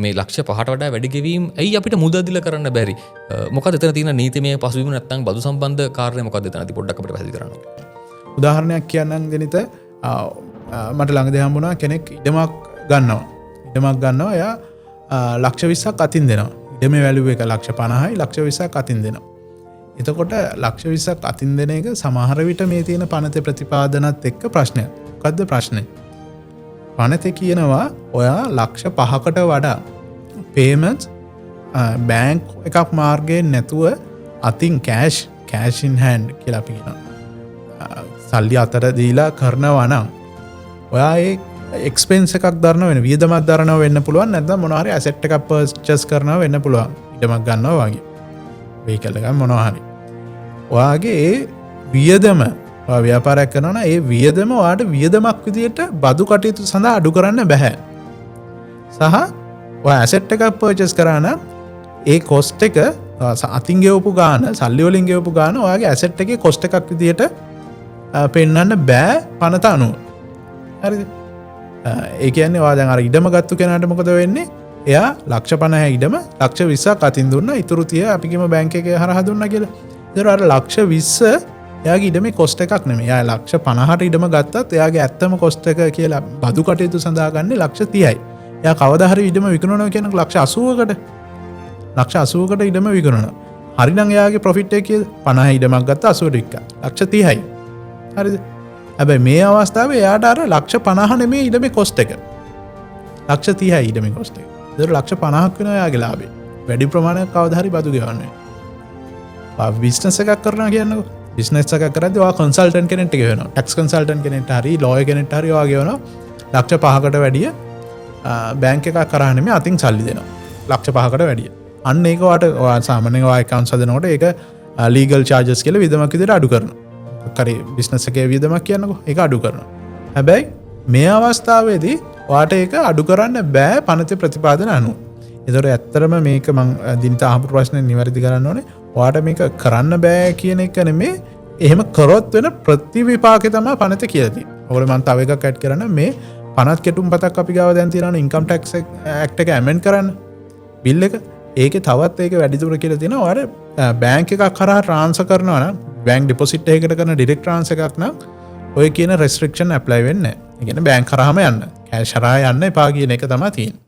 මේ ලක්ෂ 5ට වඩා වැඩි ගෙවීම් ඇයි අපිට මුදදිල කරන්න බැරි? මොකද එතන තියෙන නීතිමය පසුබිම නැත්නම් බදු සම්බන්ධ කාරණේ මොකද්ද එතනදී පොඩ්ඩක් අපිට පැහැදිලි කරන්න. උදාහරණයක් කියන්නම් ගෙනිත මට ළඟදී හම්බුණා කෙනෙක් ඉඩමක් ගන්නවා. එයා ලක්ෂ 20ක් අතින් දෙනවා. ඉඩමේ වැලියු එක ලක්ෂ 50යි ලක්ෂ 20ක් අතින් දෙනවා. එතකොට ලක්ෂ 20ක් අතින් දෙන එක සමහර විට මේ තියෙන පනතේ ප්‍රතිපාදනත් එක්ක ප්‍රශ්නයක්. මොකද්ද ප්‍රශ්නේ? පනතේ කියනවා ඔයා ලක්ෂ 5කට වඩා payments බැංක් එකක් මාර්ගයෙන් නැතුව අතින් cash in hand කියලා අපි කියනවා. සල්ලි අතර දීලා කරනවා නම් ඔයා ඒ එක්ස්පෙන්ස් එකක් දරන වෙන වියදමක් දරනවා වෙන්න පුළුවන් නැත්නම් මොනවා හරි ඇසෙට් එකක් පර්චේස් කරනවා වෙන්න පුළුවන්. ඉඩමක් ගන්නවා වගේ. වෙහිකල් එකක් මොනවා හරි. ඔයාගේ ඒ වියදම ඔයා ව්‍යාපාරයක් කරනවා නම් ඒ වියදම ඔයාට වියදමක් විදියට බදු කටයුතු සඳහා අඩු කරන්න බෑ. සහ ඔයා ඇසෙට් එකක් පර්චේස් කරා නම් ඒ කොස්ට් එක අතින් ගෙවපු ගාන සල්ලි වලින් ගෙවපු ගාන ඔයාගේ ඇසෙට් එකේ කොස්ට් එකක් විදියට පෙන්වන්න බෑ පනත අනුව. හරිද? ඒ කියන්නේ ඔයා දැන් අර ඉඩම ගත්ත කෙනාට මොකද වෙන්නේ? එයා ලක්ෂ 50 ඉඩම ලක්ෂ 20ක් අතින් දුන්නා. ඊටු 30 අපි කියමු බැංක් එකේ හරහා දුන්නා කියලා. ඒතර අර ලක්ෂ 20 එයාගේ ඉඩමේ කොස්ට් එකක් නෙමෙයි. එයා ලක්ෂ 50ට ඉඩම ගත්තත් එයාගේ ඇත්තම කොස්ට් එක කියලා බදු කටයුතු සඳහා ගන්නේ ලක්ෂ 30යි. එයා කවදා හරි ඉඩම විකුණනවා කියන ලක්ෂ 80කට. ලක්ෂ 80කට ඉඩම විකුණනවා. හරිනම් එයාගේ ප්‍රොෆිට් එක කීයද? 50 ඉඩමක් ගත්තා 80ට වික්කා. ලක්ෂ 30යි. හරිද? හැබැයි මේ අවස්ථාවේ එයාට අර ලක්ෂ 50 නෙමෙයි ඉඩමේ කොස්ට් එක. ලක්ෂ 30යි ඉඩමේ කොස්ට් එක. ඒතර ලක්ෂ 50ක් වෙනවා එයාගේ ලාභය. වැඩි ප්‍රමාණයක් කවදා හරි බදු ගෙවන්නේ. බිස්නස් එකක් කරනවා කියන්නකෝ. බිස්නස් එකක් කරද්දී ඔයා කන්සල්ටන්ට් කෙනෙක්ට ගෙවනවා. ටැක්ස් කන්සල්ටන්ට් කෙනෙක්ට හරි ලෝයර් කෙනෙක්ට හරි ඔයා ගෙවනවා. ලක්ෂ 5කට වැඩිය බැංක් එකක් කරා නෙමෙයි අතින් සල්ලි දෙනවා. ලක්ෂ 5කට වැඩිය. අන්න ඒක ඔයා සාමාන්‍යයෙන් ඔයා accounts හදනකොට ඒක legal charges කියලා වියදමක් විදිහට අඩු කරනවා. කරේ බිස්නස් එකේ වියදමක් කියන්නකෝ ඒක අඩු කරනවා. හැබැයි මේ අවස්ථාවේදී ඔයාට ඒක අඩු කරන්න බෑ පනතේ ප්‍රතිපාදන අනුව. ඒතකොට ඇත්තටම මේක මම දිනට අහපු ප්‍රශ්නේ නිවැරදි කරන්න ඕනේ. ඔයාට මේක කරන්න බෑ කියන එක නෙමෙයි. එහෙම කරොත් වෙන ප්‍රතිවිපාකේ තමයි පනතේ කියලා තියෙන්නේ. ඔයගොල්ලෝ මම තව එකක් ඇඩ් කරන්න මේ පනත් කෙටුම්පතක් අපි ගාව දැන් තියෙනවනේ ඉන්කම් ටැක්ස් ඇක්ට් එක ඇමෙන්ඩ් කරන්න. බිල් එක ඒකේ තවත් ඒක වැඩිදුර කියලා තියෙනවා. ඔයාට බැංක් එකක් කරා ට්‍රාන්ස්ෆර් කරනවා නම් බැංක් ඩිපොසිට් එකකට කරන ඩිරෙක්ට් ට්‍රාන්ස්ෆර් එකක් නම් ඔය කියන රෙස්ට්‍රික්ෂන් ඇප්ලයි වෙන්නේ නැහැ. ඒ කියන්නේ බැංක් කරාම යන්න. කෑෂ් හරහා යන්න එපා කියන එක තමයි තියෙන්නේ.